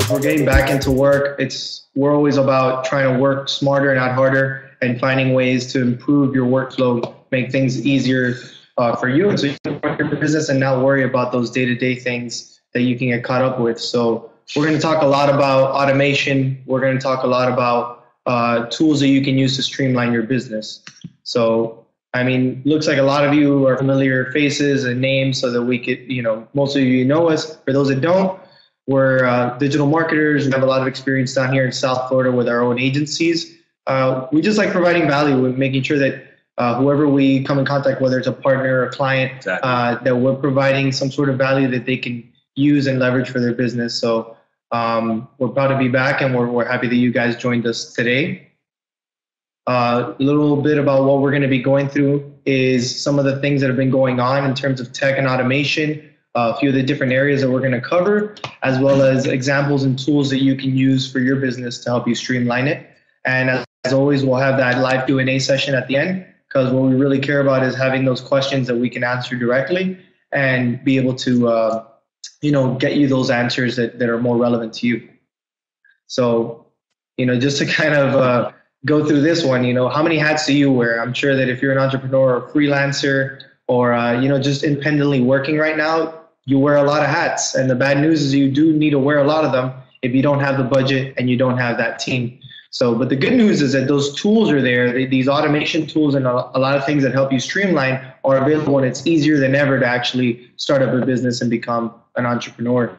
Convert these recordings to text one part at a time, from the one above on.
We're getting back into work. We're always about trying to work smarter, not harder, and finding ways to improve your workflow, make things easier for you, and so you can run your business and not worry about those day-to-day things that you can get caught up with. So we're going to talk a lot about automation. We're going to talk a lot about tools that you can use to streamline your business. So, I mean, looks like a lot of you are familiar faces and names so that we could, most of you know us. For those that don't, we're digital marketers. We have a lot of experience down here in South Florida with our own agencies. We just like providing value with making sure that whoever we come in contact, whether it's a partner or a client, exactly, that we're providing some sort of value that they can use and leverage for their business. So we're proud to be back, and we're happy that you guys joined us today. A little bit about what we're going to be going through is some of the things that have been going on in terms of tech and automation, a few of the different areas that we're going to cover, as well as examples and tools that you can use for your business to help you streamline it. And as always, we'll have that live Q&A session at the end, because what we really care about is having those questions that we can answer directly and be able to, get you those answers that are more relevant to you. So, just to kind of go through this one, how many hats do you wear? I'm sure that if you're an entrepreneur or freelancer or, just independently working right now, you wear a lot of hats. And the bad news is you do need to wear a lot of them if you don't have the budget and you don't have that team. So, but the good news is that those tools are there. These automation tools and a lot of things that help you streamline are available, and it's easier than ever to actually start up a business and become an entrepreneur.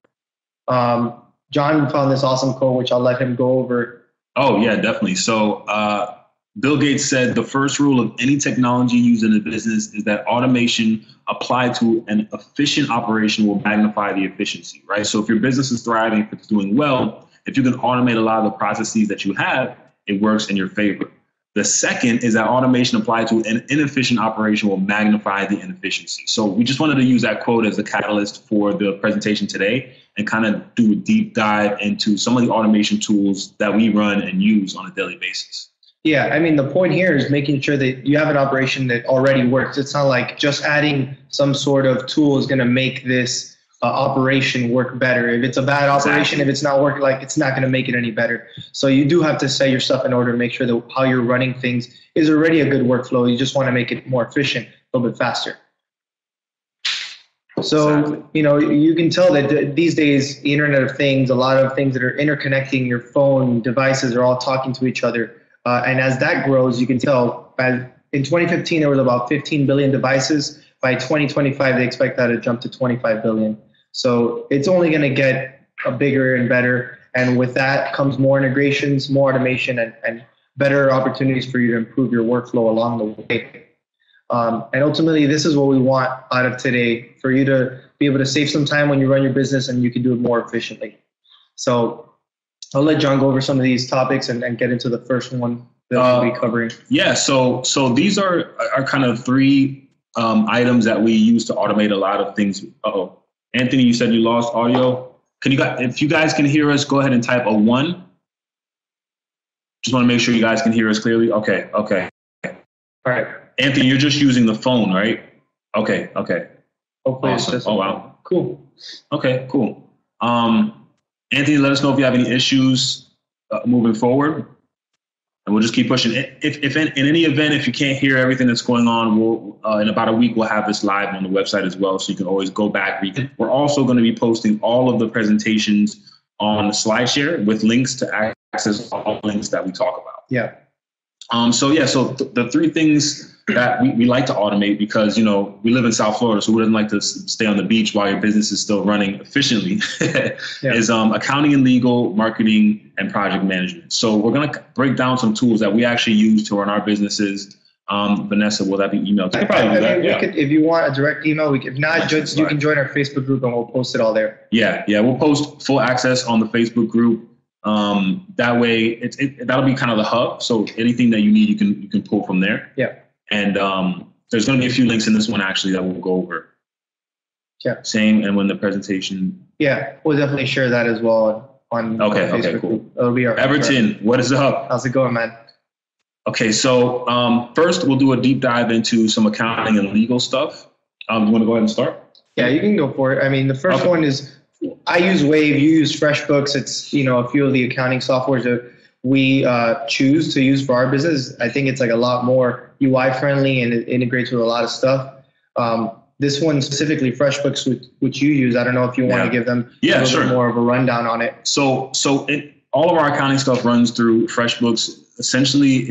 John found this awesome quote, which I'll let him go over. Oh, yeah, definitely. So Bill Gates said the first rule of any technology used in a business is that automation applied to an efficient operation will magnify the efficiency, right? So if your business is thriving, if it's doing well, if you can automate a lot of the processes that you have, it works in your favor. The second is that automation applied to an inefficient operation will magnify the inefficiency. So we just wanted to use that quote as a catalyst for the presentation today and kind of do a deep dive into some of the automation tools that we run and use on a daily basis. Yeah, I mean, the point here is making sure that you have an operation that already works. It's not like just adding some sort of tool is going to make this operation work better. If it's a bad operation, exactly, if it's not working, it's not going to make it any better. So you do have to set yourself in order to make sure that how you're running things is already a good workflow. You just want to make it more efficient, a little bit faster. So, exactly, you can tell that these days, the Internet of Things, a lot of things that are interconnecting your phone devices are all talking to each other. And as that grows, you can tell in 2015, there was about 15 billion devices. By 2025, they expect that to jump to 25 billion. So it's only going to get bigger and better. And with that comes more integrations, more automation, and better opportunities for you to improve your workflow along the way. And ultimately, this is what we want out of today, for you to be able to save some time when you run your business and you can do it more efficiently. So I'll let John go over some of these topics and get into the first one that we'll be covering. Yeah, so these are kind of three items that we use to automate a lot of things. Uh-oh. Anthony, you said you lost audio. If you guys can hear us, go ahead and type a 1. Just want to make sure you guys can hear us clearly. Okay. All right. Anthony, you're just using the phone, right? Okay. Hopefully awesome. Oh, wow. Cool. Okay, cool. Anthony, let us know if you have any issues moving forward, and we'll just keep pushing. If in any event, if you can't hear everything that's going on, we'll in about a week we'll have this live on the website as well, so you can always go back, read it. We're also going to be posting all of the presentations on SlideShare with links to access all the links that we talk about. Yeah. So the three things that we like to automate, because, we live in South Florida, so we wouldn't like to stay on the beach while your business is still running efficiently, is accounting and legal, marketing, and project management. So we're going to break down some tools that we actually use to run our businesses. Vanessa, will that be emailed? If you want a direct email, if not, you can join our Facebook group and we'll post it all there. Yeah, we'll post full access on the Facebook group. That way, that'll be kind of the hub. So anything that you need, you can pull from there. Yeah. And there's going to be a few links in this one actually that we'll go over. Yeah. Same, and when the presentation. Yeah, we'll definitely share that as well on the Facebook group. It'll be our Everton, what is up? How's it going, man? Okay, so first we'll do a deep dive into some accounting and legal stuff. You want to go ahead and start? Yeah, you can go for it. I mean, the first one is I use Wave. You use FreshBooks. It's a few of the accounting softwares that we choose to use for our business. I think it's like a lot more UI friendly and it integrates with a lot of stuff. This one specifically, FreshBooks, which you use. I don't know if you want to give them a little bit more of a rundown on it. So all of our accounting stuff runs through FreshBooks. Essentially,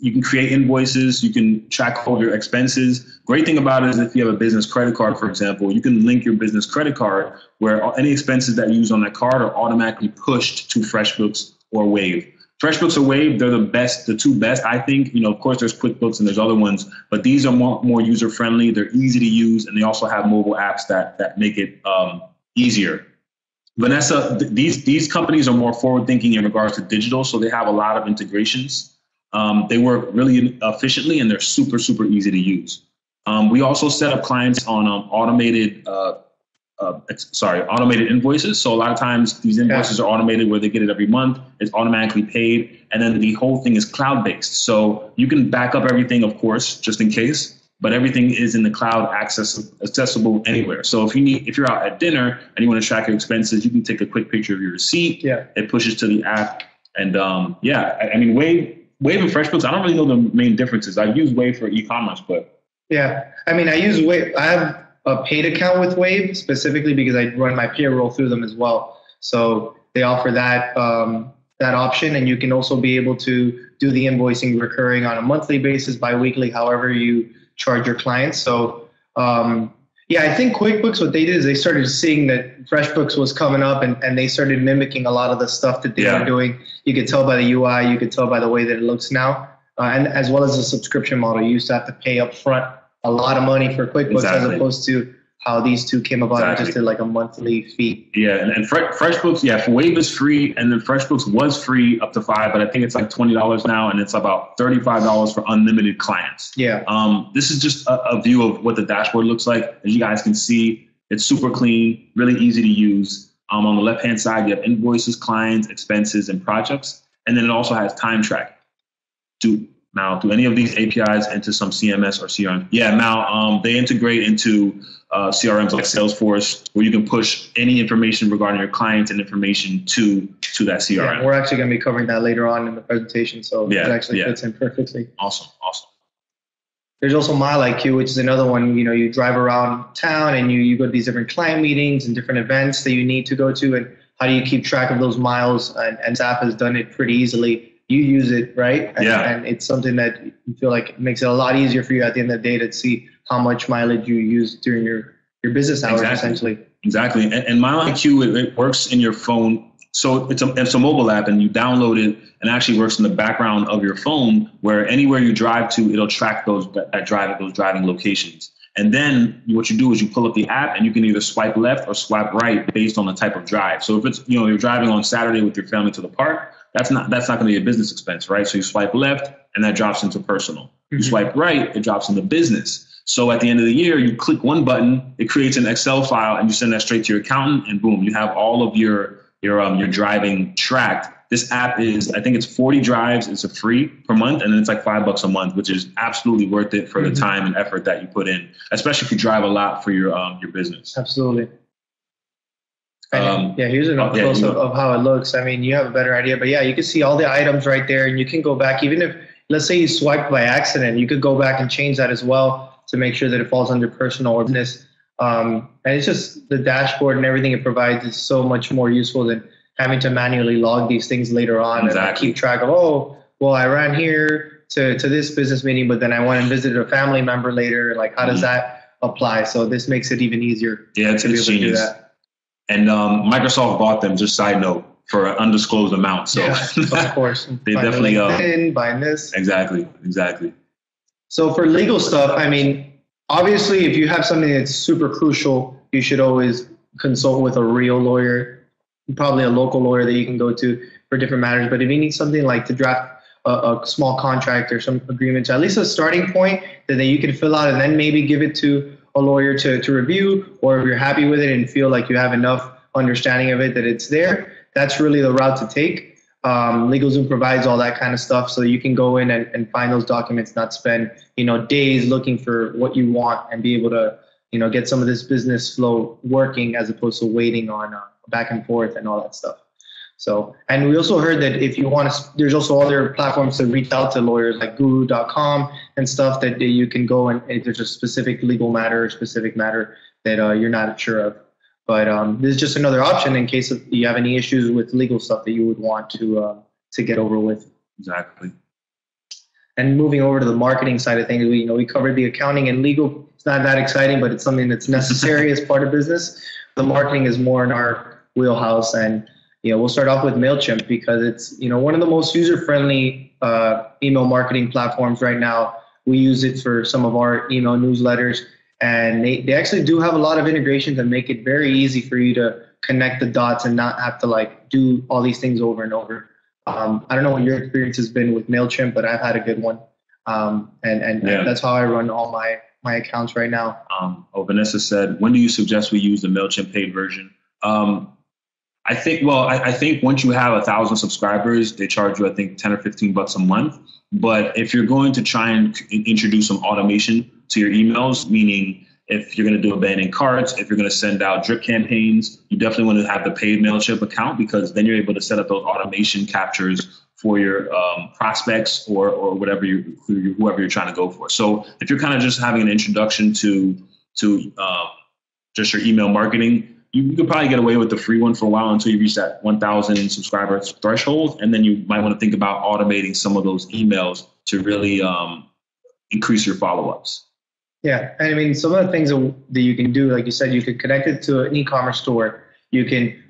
you can create invoices, you can track all of your expenses. Great thing about it is if you have a business credit card, for example, you can link your business credit card where any expenses that you use on that card are automatically pushed to FreshBooks or Wave. FreshBooks or Wave, they're the two best, I think. Of course, there's QuickBooks and there's other ones, but these are more user-friendly. They're easy to use, and they also have mobile apps that make it easier. Vanessa, these companies are more forward-thinking in regards to digital, so they have a lot of integrations. They work really efficiently, and they're super, super easy to use. We also set up clients on automated invoices. So a lot of times these invoices are automated where they get it every month. It's automatically paid. And then the whole thing is cloud-based. So you can back up everything, of course, just in case, but everything is in the cloud, accessible anywhere. So if you're out at dinner and you want to track your expenses, you can take a quick picture of your receipt. Yeah. It pushes to the app. And I mean, Wave and FreshBooks, I don't really know the main differences. I've used Wave for e-commerce, but. Yeah. I mean, I use Wave. I have a paid account with Wave specifically because I run my payroll through them as well. So they offer that option, and you can also be able to do the invoicing recurring on a monthly basis, biweekly, however you charge your clients. So I think QuickBooks, what they did is they started seeing that FreshBooks was coming up and they started mimicking a lot of the stuff that they were doing. You could tell by the UI, you could tell by the way that it looks now, and as well as the subscription model. You used to have to pay up front a lot of money for QuickBooks as opposed to how these two came about and just did like a monthly fee. Yeah, and FreshBooks, for Wave is free, and then FreshBooks was free up to $5, but I think it's like $20 now, and it's about $35 for unlimited clients. Yeah. This is just a view of what the dashboard looks like. As you guys can see, it's super clean, really easy to use. On the left-hand side, you have invoices, clients, expenses, and projects, and then it also has time tracking. Do any of these APIs into some CMS or CRM? Yeah, now they integrate into CRMs like Salesforce, where you can push any information regarding your clients and information to that CRM. Yeah, we're actually going to be covering that later on in the presentation, so it actually fits in perfectly. Awesome. There's also MileIQ, which is another one. You drive around town and you go to these different client meetings and different events that you need to go to, and how do you keep track of those miles? And Zap has done it pretty easily. You use it, right? And it's something that you feel like makes it a lot easier for you at the end of the day to see how much mileage you use during your business hours, essentially. Exactly. And MileIQ, it works in your phone. So it's a mobile app, and you download it, and it actually works in the background of your phone, where anywhere you drive to, it'll track those driving locations. And then what you do is you pull up the app, and you can either swipe left or swipe right based on the type of drive. So if it's, you're driving on Saturday with your family to the park, that's not going to be a business expense, right? So you swipe left, and that drops into personal. Mm-hmm. You swipe right, it drops into business. So at the end of the year, you click one button, it creates an Excel file, and you send that straight to your accountant, and boom, you have all of your driving tracked. This app is, I think it's 40 drives. It's a free per month, and then it's like $5 a month, which is absolutely worth it for the time and effort that you put in, especially if you drive a lot for your business. Absolutely. Here's an up close of how it looks. I mean, you have a better idea, but you can see all the items right there, and you can go back. Even if, let's say you swiped by accident, you could go back and change that as well to make sure that it falls under personal or business. And it's just the dashboard and everything it provides is so much more useful than having to manually log these things later on and keep track of, I ran here to this business meeting, but then I went and visited a family member later. Like, how does that apply? So this makes it even easier to be able to do that. And Microsoft bought them, just side note, for an undisclosed amount. So of course, they definitely buying this. Exactly. So for legal stuff, I mean, obviously, if you have something that's super crucial, you should always consult with a real lawyer, probably a local lawyer that you can go to for different matters. But if you need something like to draft a small contract or some agreement, at least a starting point that you can fill out and then maybe give it to a lawyer to review, or if you're happy with it and feel like you have enough understanding of it that it's there, that's really the route to take. LegalZoom provides all that kind of stuff, so you can go in and find those documents, not spend days looking for what you want, and be able to get some of this business flow working as opposed to waiting on back and forth and all that stuff. So, and we also heard that if you want to, there's also other platforms to reach out to lawyers like guru.com and stuff that you can go and if there's a specific legal matter or specific matter that you're not sure of. But this is just another option in case you have any issues with legal stuff that you would want to get over with. Exactly. And moving over to the marketing side of things, we covered the accounting and legal. It's not that exciting, but it's something that's necessary as part of business. The marketing is more in our wheelhouse, and we'll start off with MailChimp because it's one of the most user-friendly email marketing platforms right now. We use it for some of our email newsletters, and they actually do have a lot of integrations and make it very easy for you to connect the dots and not have to do all these things over and over. I don't know what your experience has been with MailChimp, but I've had a good one. And that's how I run all my accounts right now. Vanessa said, when do you suggest we use the MailChimp paid version? I think once you have 1,000 subscribers, they charge you, I think, $10 or $15 a month. But if you're going to try and introduce some automation to your emails, meaning if you're going to do abandoned carts, if you're going to send out drip campaigns, you definitely want to have the paid MailChimp account because then you're able to set up those automation captures for your prospects or whoever you're trying to go for. So if you're kind of just having an introduction to just your email marketing, you could probably get away with the free one for a while until you reach that 1,000 subscribers threshold. And then you might want to think about automating some of those emails to really increase your follow-ups. Yeah. And I mean, some of the things that you can do, like you said, you could connect it to an e-commerce store. You can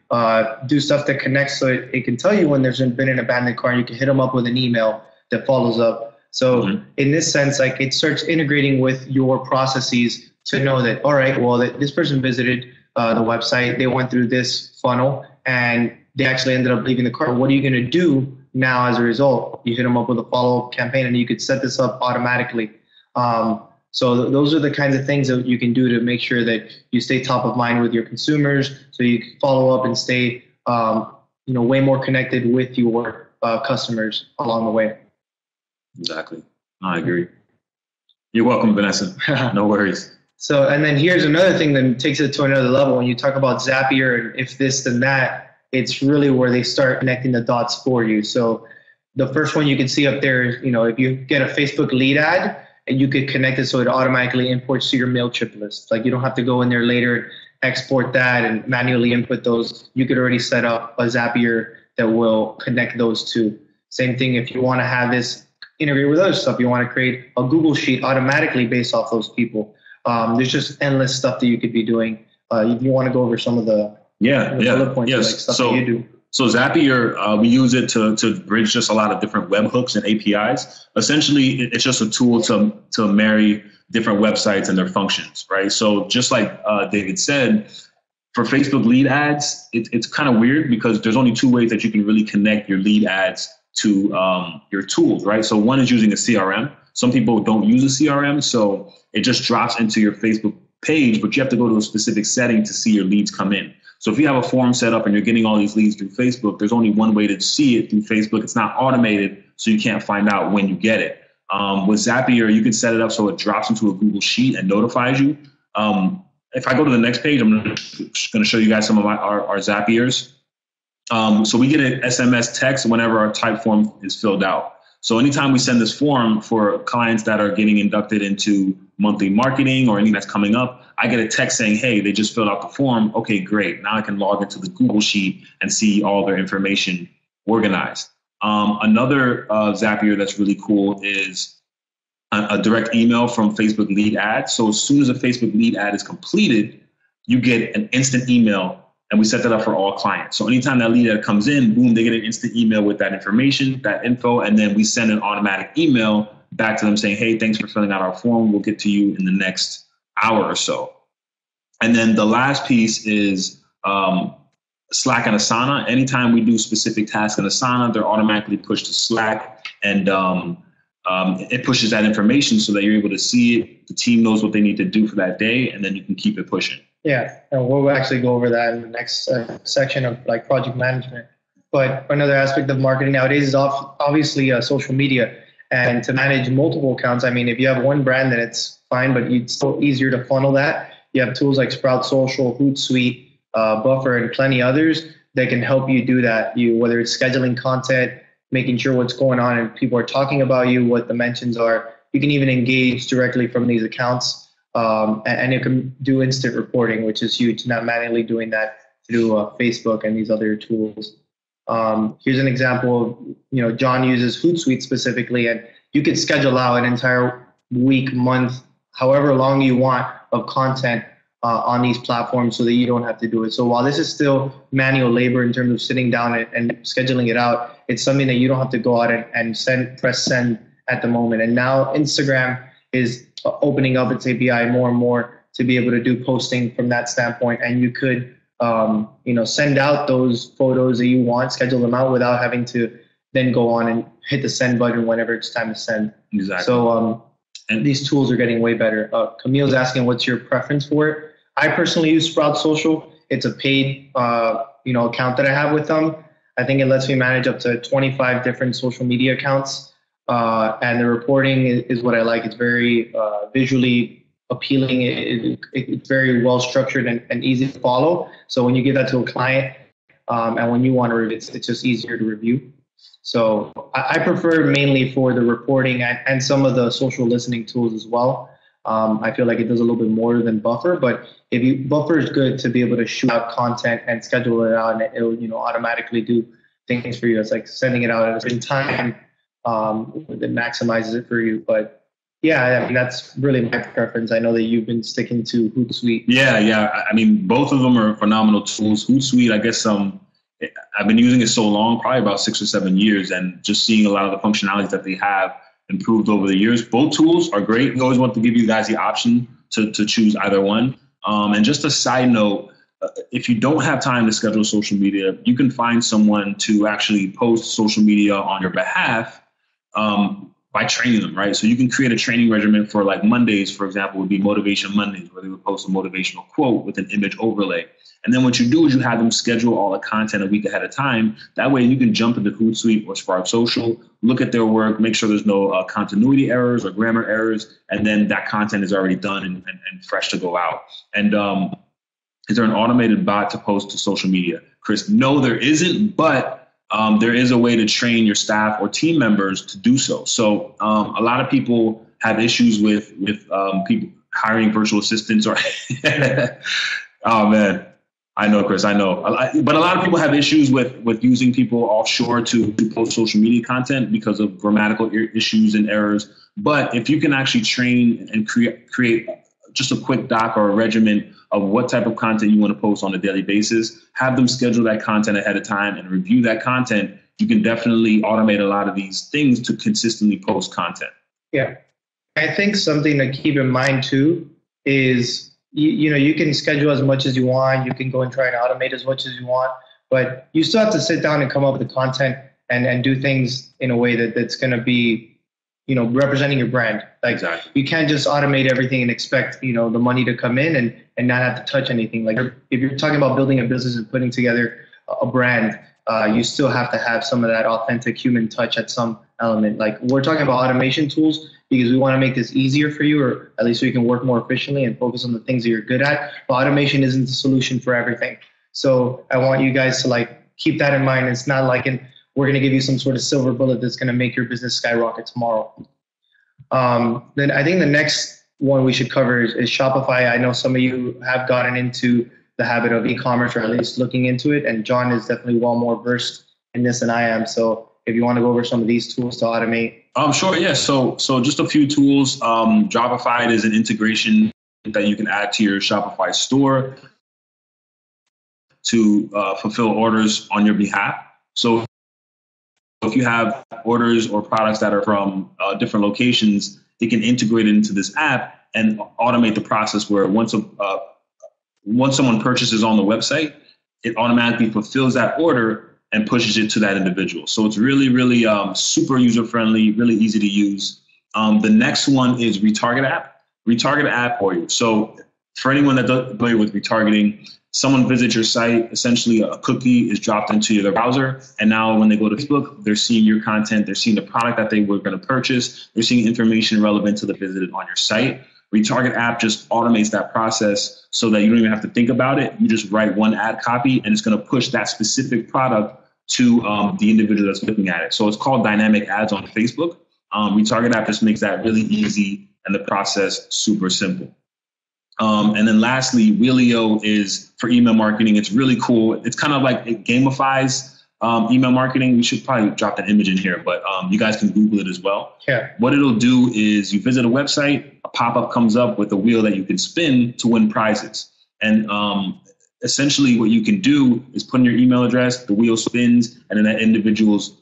do stuff that connects so it can tell you when there's been an abandoned cart. You can hit them up with an email that follows up. So in this sense, it starts integrating with your processes to know that, all right, well, this person visited the website, they went through this funnel and they actually ended up leaving the cart. What are you going to do now as a result? You hit them up with a follow-up campaign and you could set this up automatically. So those are the kinds of things that you can do to make sure that you stay top of mind with your consumers, so you can follow up and stay, way more connected with your customers along the way. Exactly. I agree. You're welcome, Vanessa. No worries. So, and then here's another thing that takes it to another level. When you talk about Zapier and if this then that, it's really where they start connecting the dots for you. So the first one you can see up there is, if you get a Facebook lead ad, and you could connect it so it automatically imports to your MailChimp list. You don't have to go in there later and export that and manually input those. You could already set up a Zapier that will connect those two. Same thing if you want to have this integrate with other stuff. You want to create a Google Sheet automatically based off those people. There's just endless stuff that you could be doing. You want to go over some of the bullet points, stuff that you do. So Zapier, we use it to bridge just a lot of different webhooks and APIs. Essentially, it's just a tool to marry different websites and their functions, right? So just like David said, for Facebook lead ads, it's kind of weird because there's only two ways that you can really connect your lead ads to your tools, right? So one is using a CRM. Some people don't use a CRM, so it just drops into your Facebook page, but you have to go to a specific setting to see your leads come in. So if you have a form set up and you're getting all these leads through Facebook, there's only one way to see it through Facebook. It's not automated, so you can't find out when you get it. With Zapier, you can set it up so it drops into a Google Sheet and notifies you. If I go to the next page, I'm going to show you guys some of our Zapiers. So we get an SMS text whenever our type form is filled out. So anytime we send this form for clients that are getting inducted into monthly marketing or anything that's coming up, I get a text saying, hey, they just filled out the form. Okay, great. Now I can log into the Google Sheet and see all their information organized. Another Zapier that's really cool is a direct email from Facebook lead ad. So as soon as a Facebook lead ad is completed, you get an instant email, and we set that up for all clients. So anytime that lead ad comes in, boom, they get an instant email with that information, that info, and then we send an automatic email back to them saying, hey, thanks for filling out our form. We'll get to you in the next hour or so. And then the last piece is Slack and Asana. Anytime we do specific tasks in Asana, they're automatically pushed to Slack, and it pushes that information so that you're able to see it. The team knows what they need to do for that day, and then you can keep it pushing. Yeah, and we'll actually go over that in the next section of project management. But another aspect of marketing nowadays is obviously social media. And to manage multiple accounts, I mean, if you have one brand, then it's fine, but it's still easier to funnel that. you have tools like Sprout Social, Hootsuite, Buffer, and plenty others that can help you do that. Whether it's scheduling content, making sure what's going on and people are talking about you, what the mentions are. You can even engage directly from these accounts, and you can do instant reporting, which is huge, not manually doing that through Facebook and these other tools. Here's an example of, John uses Hootsuite specifically, and you could schedule out an entire week, month, however long you want of content on these platforms so that you don't have to do it. So while this is still manual labor in terms of sitting down and scheduling it out, it's something that you don't have to go out and press send at the moment. And now Instagram is opening up its API more and more to be able to do posting from that standpoint. And you could, send out those photos that you want, schedule them out without having to then go on and hit the send button whenever it's time to send. Exactly. So, and these tools are getting way better. Camille's asking, what's your preference for it? I personally use Sprout Social. It's a paid, account that I have with them. I think it lets me manage up to 25 different social media accounts. And the reporting is what I like. It's very visually appealing. It's very well structured and easy to follow. So when you give that to a client, and when you want to review, it's just easier to review. So I prefer mainly for the reporting and some of the social listening tools as well. I feel like it does a little bit more than Buffer, but Buffer is good to be able to shoot out content and schedule it out, and it'll automatically do things for you. It's like sending it out at a certain time that maximizes it for you. But yeah, I mean, that's really my preference. I know that you've been sticking to Hootsuite. Yeah. I mean, both of them are phenomenal tools. Hootsuite, I guess I've been using it so long, probably about 6 or 7 years, and just seeing a lot of the functionalities that they have improved over the years. Both tools are great. We always want to give you guys the option to choose either one. And just a side note, if you don't have time to schedule social media, you can find someone to actually post social media on your behalf by training them, right? So you can create a training regimen for like Mondays, for example, would be Motivation Mondays, where they would post a motivational quote with an image overlay. And then what you do is you have them schedule all the content a week ahead of time. That way you can jump into Hootsuite or Spark Social, look at their work, make sure there's no continuity errors or grammar errors, and then that content is already done and fresh to go out. And is there an automated bot to post to social media? Chris, no, there isn't, but there is a way to train your staff or team members to do so. So a lot of people have issues with people hiring virtual assistants or oh man, I know, Chris, I know. But a lot of people have issues with using people offshore to post social media content because of grammatical issues and errors. But if you can actually train and create just a quick doc or a regimen of what type of content you want to post on a daily basis, have them schedule that content ahead of time and review that content, you can definitely automate a lot of these things to consistently post content. Yeah. I think something to keep in mind too is, you can schedule as much as you want. You can go and try and automate as much as you want, but you still have to sit down and come up with the content and do things in a way that's going to be, representing your brand. Like, exactly. You can't just automate everything and expect, the money to come in and not have to touch anything. Like if you're talking about building a business and putting together a brand, you still have to have some of that authentic human touch at some element. Like we're talking about automation tools because we want to make this easier for you, or at least so you can work more efficiently and focus on the things that you're good at. But automation isn't the solution for everything. So I want you guys to keep that in mind. It's not like we're going to give you some sort of silver bullet that's going to make your business skyrocket tomorrow. Then I think the next one we should cover is Shopify. I know some of you have gotten into the habit of e-commerce, or at least looking into it. And John is definitely well more versed in this than I am. So if you want to go over some of these tools to automate. Sure. Yeah. So just a few tools. Dropify is an integration that you can add to your Shopify store to fulfill orders on your behalf. So if you have orders or products that are from different locations, it can integrate it into this app and automate the process where once someone purchases on the website, it automatically fulfills that order and pushes it to that individual. So it's really, really super user-friendly, really easy to use. The next one is Retarget app. Retarget app for you. So for anyone that's familiar with retargeting, someone visits your site, essentially a cookie is dropped into their browser. And now when they go to Facebook, they're seeing your content, they're seeing the product that they were going to purchase, they're seeing information relevant to the visit on your site. Retarget app just automates that process so that you don't even have to think about it. You just write one ad copy and it's going to push that specific product to the individual that's looking at it. So it's called dynamic ads on Facebook. Retarget app just makes that really easy and the process super simple. And then lastly, Wheelio is for email marketing. It's really cool. It's kind of like it gamifies email marketing. We should probably drop that image in here, but you guys can Google it as well. Yeah. What it'll do is you visit a website, a pop-up comes up with a wheel that you can spin to win prizes. And essentially what you can do is put in your email address, the wheel spins, and then that individual's,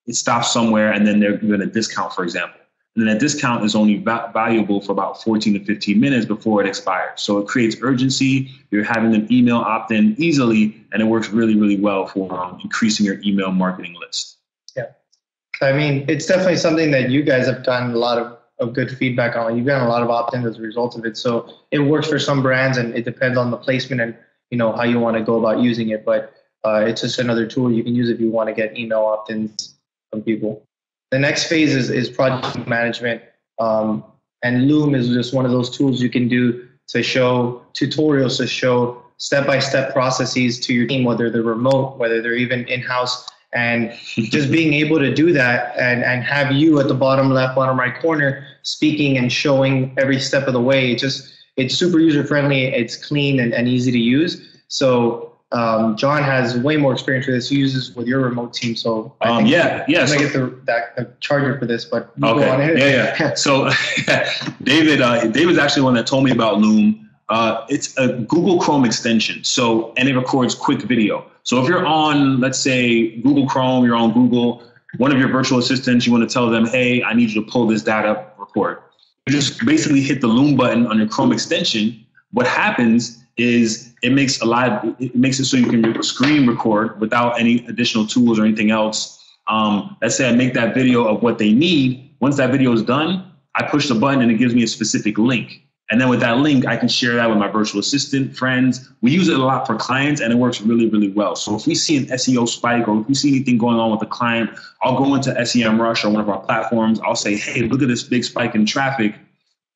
it stops somewhere, and then they're given a discount, for example. And then that discount is only valuable for about 14 to 15 minutes before it expires. So it creates urgency. You're having them email opt-in easily, and it works really, really well for increasing your email marketing list. Yeah. I mean, it's definitely something that you guys have gotten a lot of good feedback on. You've gotten a lot of opt-ins as a result of it. So it works for some brands, and it depends on the placement and, you know, how you want to go about using it. But it's just another tool you can use if you want to get email opt-ins from people. The next phase is project management, and Loom is just one of those tools you can do to show tutorials, to show step-by-step processes to your team, whether they're remote, whether they're even in-house, and just being able to do that and have you at the bottom left, bottom right corner speaking and showing every step of the way. It's super user-friendly, it's clean and easy to use. So John has way more experience with this. He uses with your remote team. So I think I'm gonna get the charger for this, but okay. Go on ahead. Yeah. So David's actually the one that told me about Loom. It's a Google Chrome extension. So, and it records quick video. So if you're on, let's say Google Chrome, you're on Google, one of your virtual assistants, you want to tell them, hey, I need you to pull this data report. You just basically hit the Loom button on your Chrome extension. What happens is it makes it so you can screen record without any additional tools or anything else. Let's say I make that video of what they need. Once that video is done, I push the button and it gives me a specific link. And then with that link, I can share that with my virtual assistant, friends. We use it a lot for clients, and it works really, really well. So if we see an SEO spike or if we see anything going on with the client, I'll go into SEMrush or one of our platforms. I'll say, hey, look at this big spike in traffic.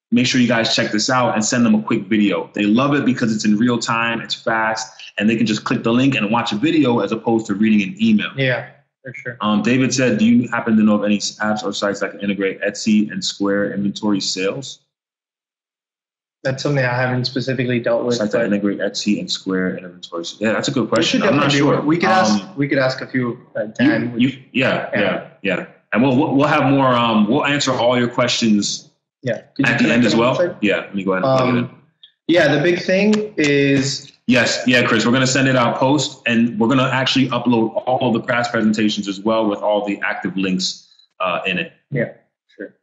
Make sure you guys check this out, and send them a quick video. They love it because it's in real time, it's fast, and they can just click the link and watch a video as opposed to reading an email. Yeah, for sure. David said, do you happen to know of any apps or sites that can integrate Etsy and Square inventory sales? That's something I haven't specifically dealt with. Sites that integrate Etsy and Square and inventory. Yeah, that's a good question. I'm not sure. We could ask a few. Dan. Yeah. And we'll have more. We'll answer all your questions. Yeah. At the end as well. Website? Yeah. Let me go ahead and plug it in. Yeah. The big thing is. Yes. Yeah, Chris. We're going to send it out post, and we're going to actually upload all of the past presentations as well with all the active links in it. Yeah. Sure.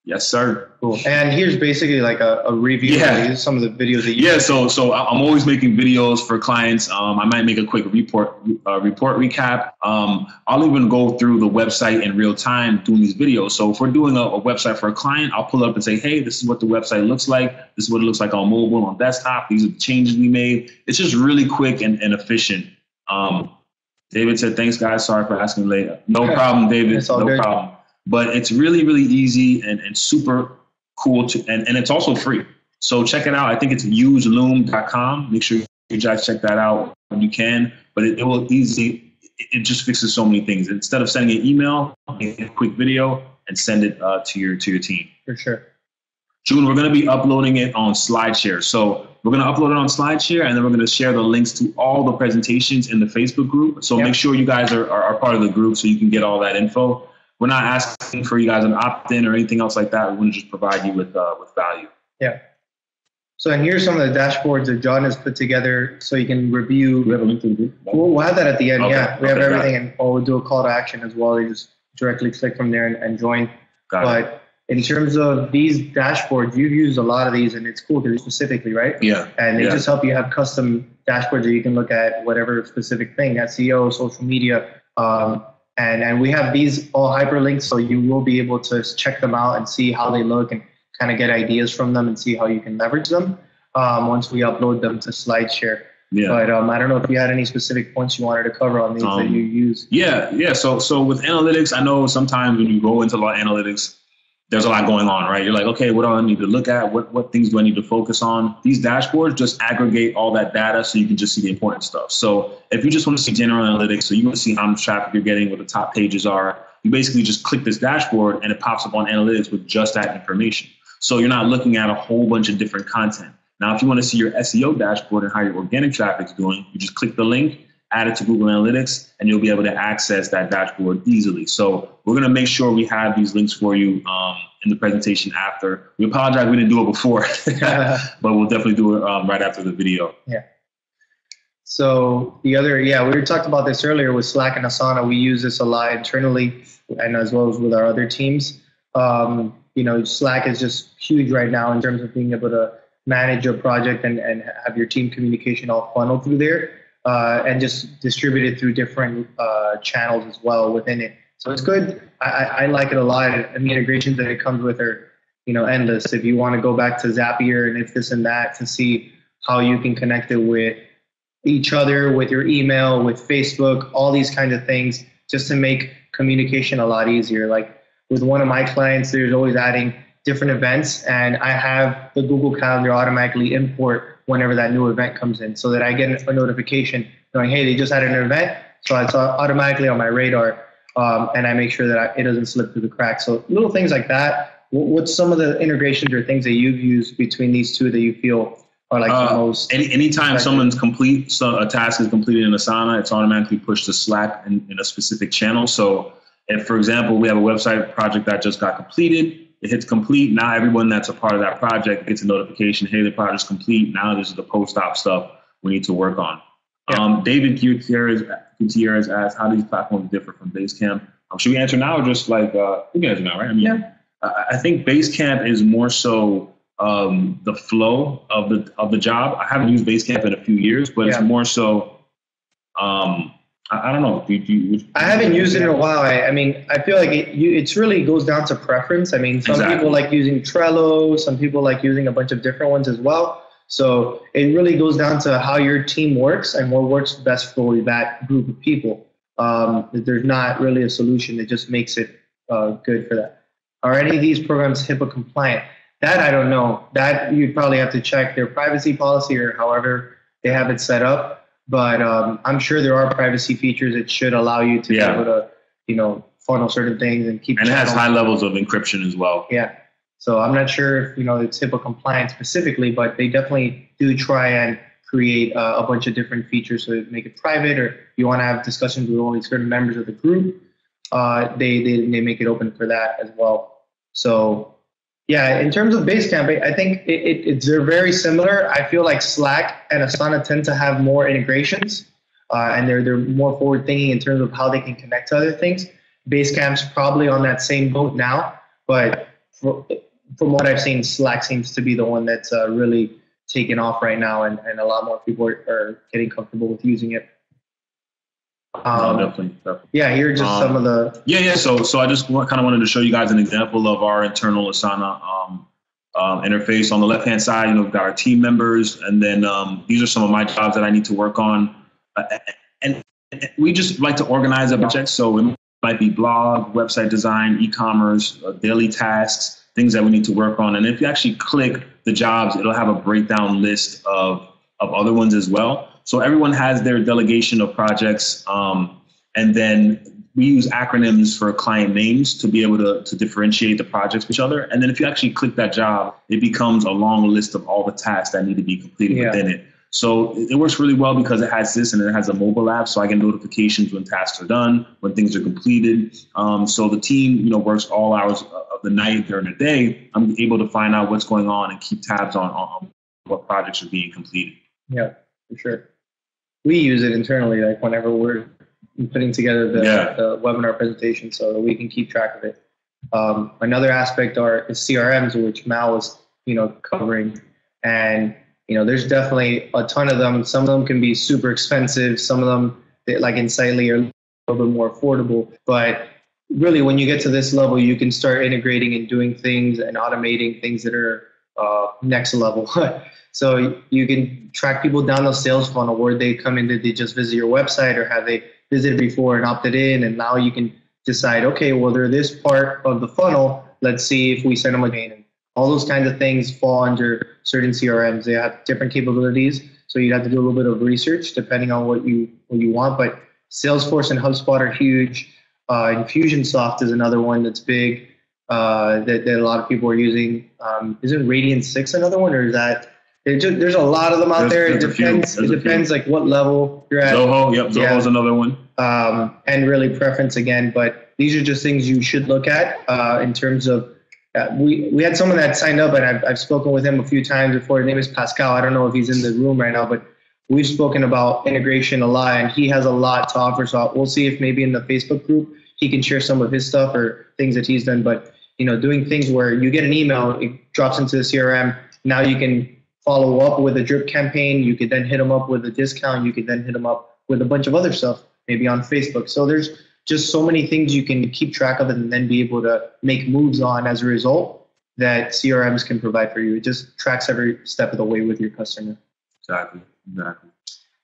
Yes, sir. Cool. And here's basically like a review. Yeah. These are some of the videos that you. Yeah. So I'm always making videos for clients. I might make a quick report recap. I'll even go through the website in real time doing these videos. So if we're doing a website for a client, I'll pull up and say, hey, this is what the website looks like. This is what it looks like on mobile, on desktop. These are the changes we made. It's just really quick and efficient. David said, thanks, guys. Sorry for asking late. No problem, David. No problem. But it's really, really easy and super cool and it's also free. So check it out. I think it's useloom.com. Make sure you guys check that out when you can. But it just fixes so many things. Instead of sending an email, make a quick video and send it to your team. For sure. June, we're going to be uploading it on SlideShare. So we're going to upload it on SlideShare, and then we're going to share the links to all the presentations in the Facebook group. So make sure you guys are part of the group so you can get all that info. We're not asking for you guys an opt-in or anything else like that. We want to just provide you with value. Yeah. So, and here's some of the dashboards that John has put together so you can review. Do we have a link to the group? We'll have that at the end. Okay. Yeah. We have everything, and we'll do a call to action as well. You just directly click from there and join. But in terms of these dashboards, you've used a lot of these, and it's cool because specifically, right? Yeah. And they just help you have custom dashboards that you can look at whatever specific thing, SEO, social media, and we have these all hyperlinks, so you will be able to check them out and see how they look and kind of get ideas from them and see how you can leverage them once we upload them to SlideShare. Yeah. But I don't know if you had any specific points you wanted to cover on these that you use. Yeah. So with analytics, I know sometimes when you go into a lot of analytics, there's a lot going on, right? You're like, okay, what do I need to look at? What things do I need to focus on? These dashboards just aggregate all that data so you can just see the important stuff. So if you just want to see general analytics, so you want to see how much traffic you're getting, what the top pages are, you basically just click this dashboard and it pops up on analytics with just that information. So you're not looking at a whole bunch of different content. Now, if you want to see your SEO dashboard and how your organic traffic's doing, you just click the link, add it to Google Analytics, and you'll be able to access that dashboard easily. So we're going to make sure we have these links for you in the presentation after. We apologize we didn't do it before, but we'll definitely do it right after the video. Yeah. So we were talking about this earlier with Slack and Asana. We use this a lot internally and as well as with our other teams. Slack is just huge right now in terms of being able to manage your project and have your team communication all funneled through there. And just distributed through different channels as well within it. So it's good. I like it a lot. And the integrations that it comes with are, endless. If you want to go back to Zapier and if this and that to see how you can connect it with each other, with your email, with Facebook, all these kinds of things, just to make communication a lot easier. Like with one of my clients, there's always adding different events, and I have the Google Calendar automatically import whenever that new event comes in, so that I get a notification going, hey, they just had an event, so it's automatically on my radar, and I make sure that it doesn't slip through the cracks. So little things like that. What's some of the integrations or things that you've used between these two that you feel are like the most? Anytime someone's complete, so a task is completed in Asana, it's automatically pushed to Slack in a specific channel. So if, for example, we have a website project that just got completed, it hits complete. Now everyone that's a part of that project gets a notification, hey, the project's complete. Now this is the post-op stuff we need to work on. Yeah. David Gutierrez asked, how do these platforms differ from Basecamp? Should we answer now or just like, we can answer now, right? I think Basecamp is more so the flow of the job. I haven't used Basecamp in a few years, but it's more so, I don't know. I haven't used it in a while. I mean, I feel like it really goes down to preference. I mean, some people like using Trello. Some people like using a bunch of different ones as well. So it really goes down to how your team works and what works best for that group of people. There's not really a solution that just makes it good for that. Are any of these programs HIPAA compliant? That I don't know. That you probably have to check their privacy policy or however they have it set up. But I'm sure there are privacy features that should allow you to be able to, funnel certain things and keep. And it has high levels of encryption as well. Yeah. So I'm not sure if, it's HIPAA compliant specifically, but they definitely do try and create a bunch of different features to make it private, or you want to have discussions with only certain members of the group. They make it open for that as well. So. Yeah, in terms of Basecamp, I think they're very similar. I feel like Slack and Asana tend to have more integrations, and they're more forward-thinking in terms of how they can connect to other things. Basecamp's probably on that same boat now, but from what I've seen, Slack seems to be the one that's really taken off right now, and a lot more people are getting comfortable with using it. Definitely. Yeah, here are just some of the. So I just kind of wanted to show you guys an example of our internal Asana interface. On the left-hand side, we've got our team members, and then these are some of my jobs that I need to work on. And we just like to organize a project. So it might be blog, website design, e-commerce, daily tasks, things that we need to work on. And if you actually click the jobs, it'll have a breakdown list of other ones as well. So everyone has their delegation of projects, and then we use acronyms for client names to be able to differentiate the projects from each other. And then if you actually click that job, it becomes a long list of all the tasks that need to be completed within it. So it works really well because it has this, and it has a mobile app, so I get notifications when tasks are done, when things are completed. So the team, works all hours of the night during the day. I'm able to find out what's going on and keep tabs on what projects are being completed. Yeah, for sure. We use it internally, like whenever we're putting together the webinar presentation, so that we can keep track of it. Another aspect is CRMs, which Mal was, covering, and there's definitely a ton of them. Some of them can be super expensive. Some of them, like Insightly, are a little bit more affordable. But really, when you get to this level, you can start integrating and doing things and automating things that are next level. So you can track people down the sales funnel, where they come in, did they just visit your website, or have they visited before and opted in? And now you can decide, okay, well, they're this part of the funnel. let's see if we send them a gain. And all those kinds of things fall under certain CRMs. They have different capabilities, so you'd have to do a little bit of research depending on what you want. But Salesforce and HubSpot are huge. Infusionsoft is another one that's big that a lot of people are using. Isn't Radiant6 another one, or is that? There's a lot of them out there. It depends like what level you're at. Zoho's another one. And really preference again, but these are just things you should look at in terms of. We had someone that signed up, and I've spoken with him a few times before. His name is Pascal. I don't know if he's in the room right now, but we've spoken about integration a lot, and he has a lot to offer. So we'll see if maybe in the Facebook group he can share some of his stuff or things that he's done. But doing things where you get an email, it drops into the CRM. Now you can follow up with a drip campaign. You could then hit them up with a discount. You could then hit them up with a bunch of other stuff, maybe on Facebook. So there's just so many things you can keep track of and then be able to make moves on as a result that CRMs can provide for you. It just tracks every step of the way with your customer. Exactly.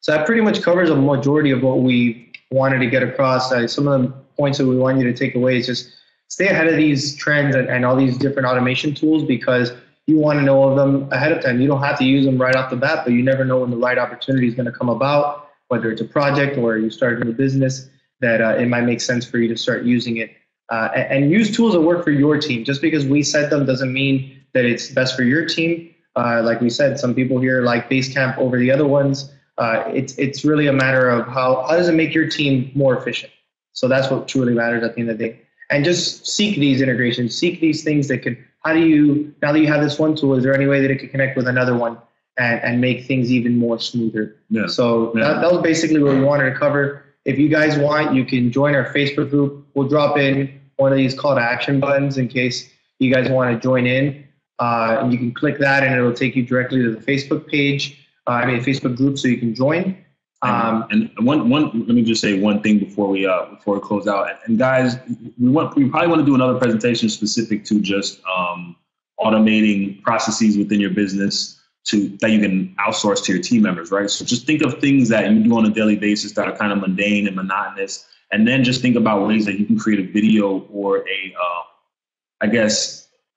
So that pretty much covers a majority of what we wanted to get across. Some of the points that we want you to take away is just stay ahead of these trends and all these different automation tools, because you want to know of them ahead of time. You don't have to use them right off the bat, but you never know when the right opportunity is going to come about, whether it's a project or you start a new business, that it might make sense for you to start using it. And use tools that work for your team. Just because we said them doesn't mean that it's best for your team. Like we said, some people here like Basecamp over the other ones. It's really a matter of how does it make your team more efficient? So that's what truly matters at the end of the day. And just seek these integrations, seek these things that could, now that you have this one tool, is there any way that it could connect with another one and make things even more smoother? Yeah. So that was basically what we wanted to cover. If you guys want, you can join our Facebook group. We'll drop in one of these call to action buttons in case you guys want to join in. And you can click that and it'll take you directly to the Facebook page, Facebook group, so you can join. And one, let me just say one thing before we close out. And guys, we probably want to do another presentation specific to just automating processes within your business that you can outsource to your team members, right? So just think of things that you do on a daily basis that are kind of mundane and monotonous, and then just think about ways that you can create a video or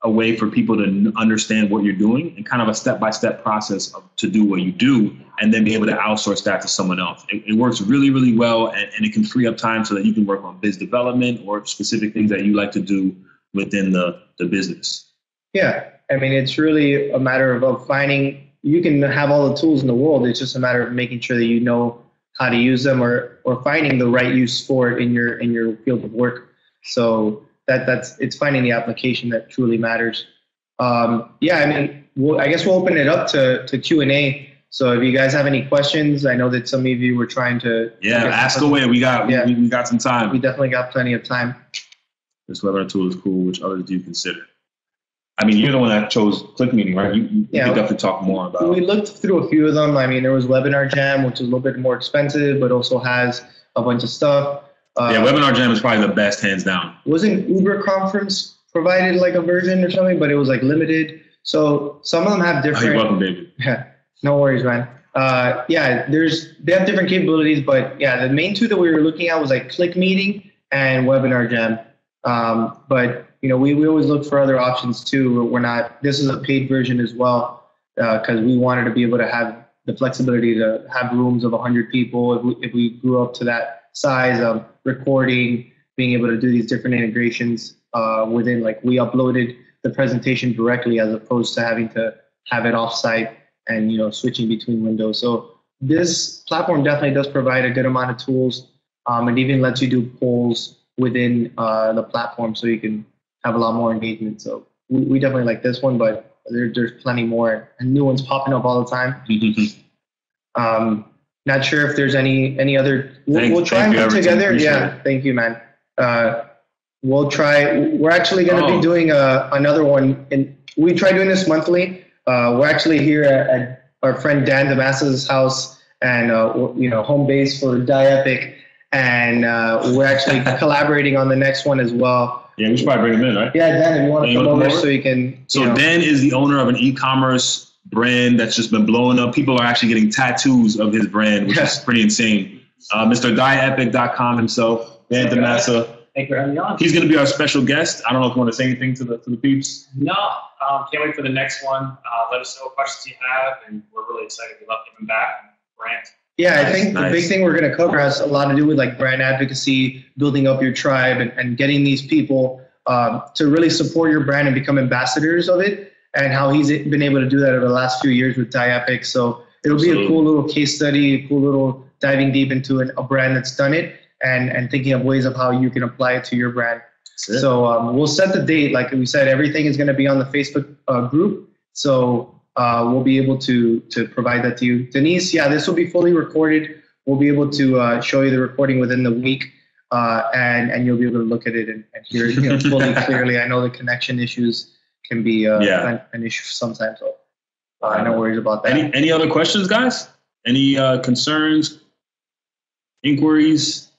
a way for people to understand what you're doing, and kind of a step-by-step process to do what you do, and then be able to outsource that to someone else. It works really, really well, and it can free up time so that you can work on biz development or specific things that you like to do within the business. Yeah. It's really a matter of finding, you can have all the tools in the world. It's just a matter of making sure that you know how to use them or finding the right use for it in your field of work. So it's finding the application that truly matters. I guess we'll open it up to Q&A. So if you guys have any questions, I know that some of you were trying to ask away. We got some time. We definitely got plenty of time. This webinar tool is cool. Which others do you consider? You're the one that chose ClickMeeting, right? You can definitely talk more about it. We looked through a few of them. There was Webinar Jam, which is a little bit more expensive, but also has a bunch of stuff. Webinar Jam is probably the best, hands down. Wasn't Uber Conference provided like a version or something, but it was like limited. So some of them have different. You're welcome, David. Yeah, no worries, man. They have different capabilities, but the main two that we were looking at was like ClickMeeting and Webinar Jam. But we always look for other options too. This is a paid version as well, because we wanted to be able to have the flexibility to have rooms of 100 people if we grew up to that size of recording, being able to do these different integrations within, like we uploaded the presentation directly as opposed to having to have it offsite and, switching between windows. So this platform definitely does provide a good amount of tools. It even lets you do polls within the platform so you can have a lot more engagement. So we definitely like this one, but there's plenty more and new ones popping up all the time. Not sure if there's any other. We'll try and put together. Yeah, thank you, man. We'll try. We're actually going to be doing another one, and we try doing this monthly. We're actually here at our friend Dan Damas's house, and home base for Epic, and we're actually collaborating on the next one as well. Yeah, we should probably bring him in, right? Yeah, Dan, if you want to come over so you can. So Dan is the owner of an e-commerce brand that's just been blowing up. People are actually getting tattoos of his brand, which is pretty insane. Mr. DieEpic.com himself, Dan Damasa. Thank you for having me on. He's going to be our special guest. I don't know if you want to say anything to the peeps. No, can't wait for the next one. Let us know what questions you have, and we're really excited. We love giving back. Grant. Yeah, I think the big thing we're going to cover has a lot to do with like brand advocacy, building up your tribe, and getting these people to really support your brand and become ambassadors of it, and how he's been able to do that over the last few years with Ep.6. So it'll be a cool little case study, a cool little diving deep into a brand that's done it, and thinking of ways of how you can apply it to your brand. So we'll set the date. Like we said, everything is going to be on the Facebook group. So we'll be able to provide that to you. Denise, yeah, this will be fully recorded. We'll be able to show you the recording within the week, and you'll be able to look at it and hear it fully clearly. I know the connection issues can be an issue sometimes, so no worries about that. Any other questions, guys? Any concerns, inquiries?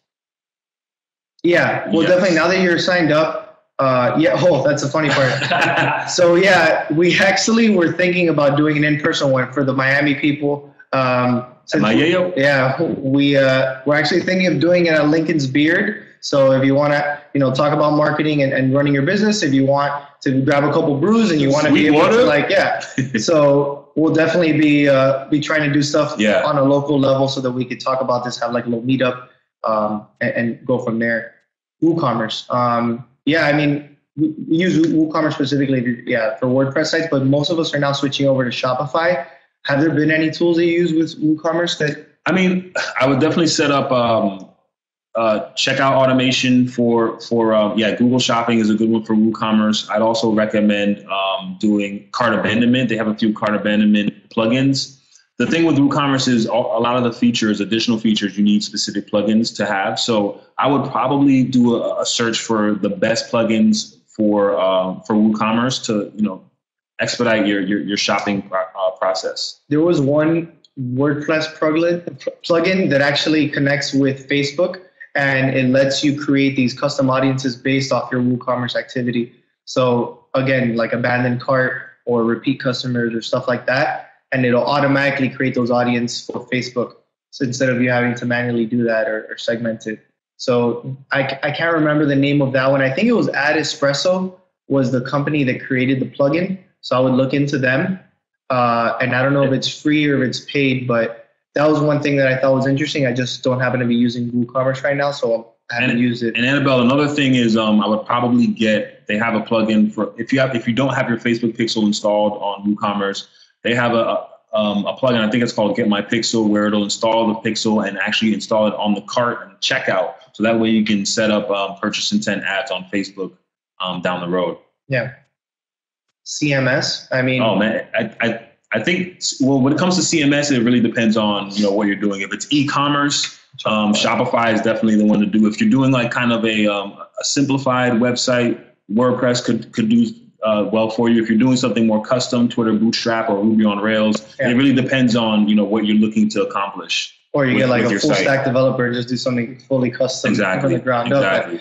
Yeah, well, definitely. Now that you're signed up, that's a funny part. So yeah, we actually were thinking about doing an in-person one for the Miami people. We're actually thinking of doing it at Lincoln's Beard. So if you want to, talk about marketing and running your business, if you want to grab a couple brews and you want to be able to so we'll definitely be trying to do stuff on a local level so that we could talk about this, have like a little meetup, and go from there. WooCommerce. We use WooCommerce specifically for WordPress sites, but most of us are now switching over to Shopify. Have there been any tools that you use with WooCommerce that? I would definitely set up checkout automation for Google Shopping is a good one for WooCommerce. I'd also recommend doing cart abandonment. They have a few cart abandonment plugins. The thing with WooCommerce is a lot of the features, additional features, you need specific plugins to have. So I would probably do a search for the best plugins for WooCommerce to expedite your shopping process. There was one WordPress plugin that actually connects with Facebook, and it lets you create these custom audiences based off your WooCommerce activity. So again, like abandoned cart or repeat customers or stuff like that. And it'll automatically create those audience for Facebook. So instead of you having to manually do that or segment it. So I can't remember the name of that one. I think it was Ad Espresso was the company that created the plugin. So I would look into them. And I don't know if it's free or if it's paid, but that was one thing that I thought was interesting. I just don't happen to be using WooCommerce right now, so I haven't used it. And Annabelle, another thing is I would probably they have a plugin for if you don't have your Facebook pixel installed on WooCommerce. They have a plugin, I think it's called Get My Pixel, where it'll install the pixel and actually install it on the cart and checkout. So that way you can set up purchase intent ads on Facebook down the road. Yeah. CMS, Oh, man. I think, when it comes to CMS, it really depends on, what you're doing. If it's e-commerce, Shopify is definitely the one to do. If you're doing like kind of a simplified website, WordPress could do well for you. If you're doing something more custom, Twitter Bootstrap or Ruby on Rails, it really depends on what you're looking to accomplish. Or you get like a full stack developer and just do something fully custom from the ground up. But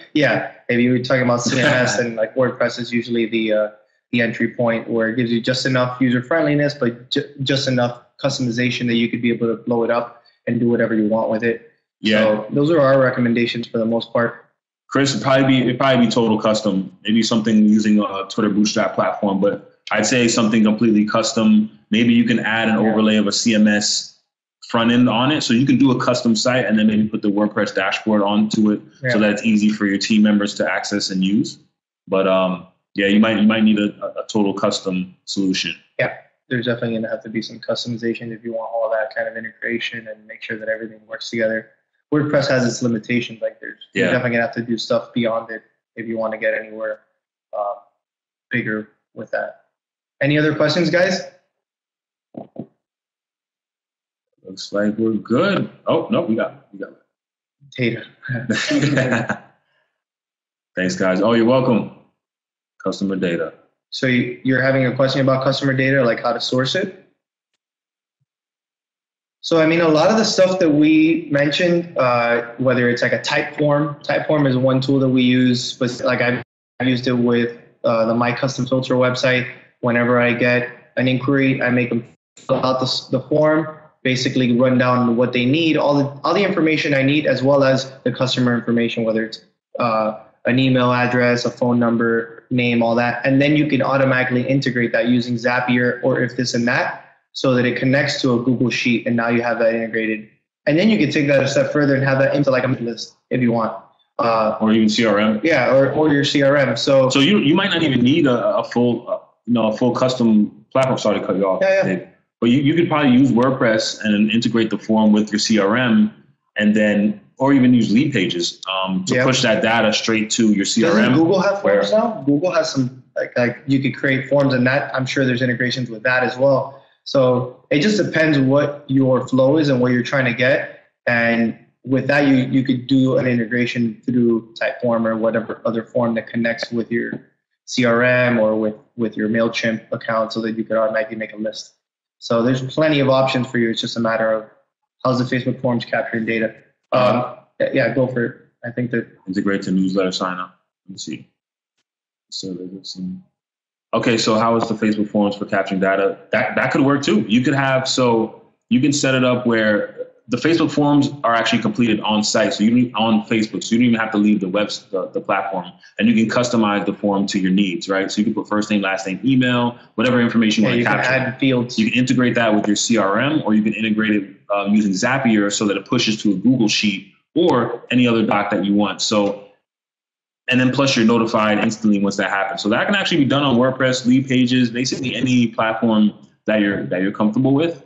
if you were talking about CMS and like WordPress is usually the entry point where it gives you just enough user friendliness, but just enough customization that you could be able to blow it up and do whatever you want with it. Yeah. So those are our recommendations for the most part. Chris, it'd probably be total custom. Maybe something using a Twitter Bootstrap platform, but I'd say something completely custom. Maybe you can add an overlay of a CMS front end on it, so you can do a custom site and then maybe put the WordPress dashboard onto it, so that it's easy for your team members to access and use. But you might need a total custom solution. Yeah, there's definitely going to have to be some customization if you want all that kind of integration and make sure that everything works together. WordPress has its limitations. Like you're definitely gonna have to do stuff beyond it if you want to get anywhere bigger with that. Any other questions, guys? Looks like we're good. Oh no, we got data. Thanks, guys. Oh, you're welcome. Customer data. So you're having a question about customer data, like how to source it? So, a lot of the stuff that we mentioned, whether it's like a Typeform is one tool that we use, but like I've used it with the My Custom Filter website. Whenever I get an inquiry, I make them fill out the form, basically run down what they need, all the information I need, as well as the customer information, whether it's an email address, a phone number, name, all that. And then you can automatically integrate that using Zapier or If This and That, so that it connects to a Google Sheet, and now you have that integrated. And then you can take that a step further and have that into like a list if you want. Or even CRM. Yeah, or your CRM. So you might not even need a full a full custom platform. Sorry to cut you off. Yeah. But you could probably use WordPress and then integrate the form with your CRM, and then, or even use lead pages to push that data straight to your CRM. Doesn't Google have forms now? Google has some, like you could create forms, and that, I'm sure there's integrations with that as well. So it just depends what your flow is and what you're trying to get. And with that, you could do an integration through Typeform or whatever other form that connects with your CRM or with your MailChimp account, so that you could automatically make a list. So there's plenty of options for you. It's just a matter of how's the Facebook forms capturing data. Yeah, go for it. I think that integrate to newsletter sign up. Let me see. So okay, so how is the Facebook forms for capturing data? That could work too. You could have, so you can set it up where the Facebook forms are actually completed on site, so on Facebook, so you don't even have to leave the platform, and you can customize the form to your needs, right? So you can put first name, last name, email, whatever information you want to capture. You can add fields. You can integrate that with your CRM, or you can integrate it using Zapier so that it pushes to a Google Sheet or any other doc that you want. So, and then plus you're notified instantly once that happens. So that can actually be done on WordPress, lead pages, basically any platform that you're comfortable with.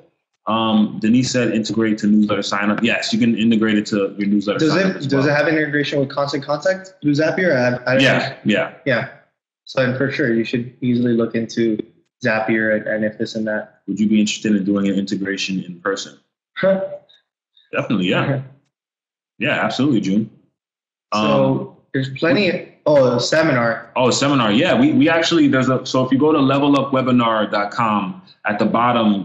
Denise said integrate to newsletter sign up. Yes, you can integrate it to your newsletter sign up. Does it have integration with Constant Contact through Zapier? Yeah. So for sure, you should easily look into Zapier and If This and That. Would you be interested in doing an integration in person? Definitely, yeah. Yeah, absolutely, June. So there's plenty. A seminar. Oh, a seminar. Yeah, we actually, so if you go to levelupwebinar.com, at the bottom,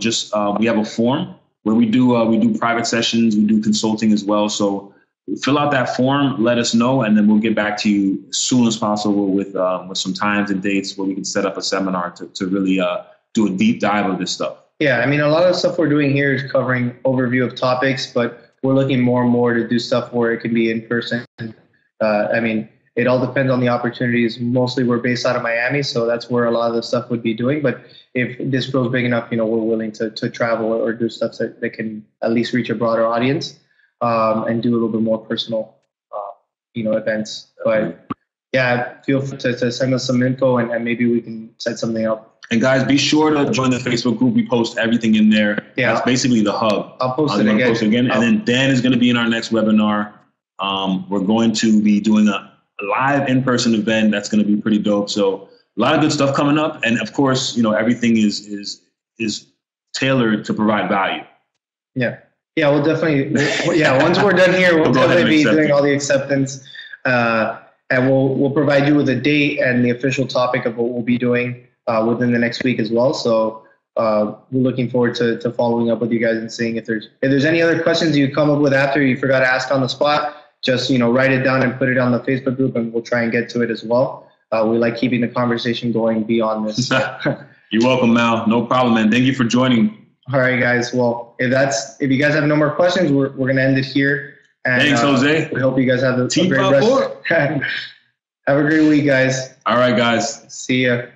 we have a form where we do private sessions, we do consulting as well. So fill out that form, let us know, and then we'll get back to you as soon as possible with some times and dates where we can set up a seminar to really do a deep dive of this stuff. Yeah, I mean, a lot of the stuff we're doing here is covering overview of topics, but we're looking more and more to do stuff where it can be in person. I mean, it all depends on the opportunities. Mostly we're based out of Miami, so that's where a lot of the stuff would be doing. But if this grows big enough, we're willing to travel or do stuff that can at least reach a broader audience and do a little bit more personal, events. But yeah, feel free to send us some info and maybe we can set something up. And guys, be sure to join the Facebook group. We post everything in there. Yeah. That's basically the hub. I'll post it again. And then Dan is going to be in our next webinar. We're going to be doing a live in-person event that's going to be pretty dope. So a lot of good stuff coming up, and of course, everything is tailored to provide value. Yeah, we'll definitely. Once we're done here, we'll definitely be doing all the acceptance, and we'll provide you with a date and the official topic of what we'll be doing within the next week as well. So we're looking forward to following up with you guys and seeing if there's any other questions you come up with after you forgot to ask on the spot. Just, write it down and put it on the Facebook group, and we'll try and get to it as well. We like keeping the conversation going beyond this. You're welcome, Mal. No problem, man. Thank you for joining. All right, guys. Well, if you guys have no more questions, we're going to end it here. And, thanks, Jose. We hope you guys have a great rest. Have a great week, guys. All right, guys. See ya.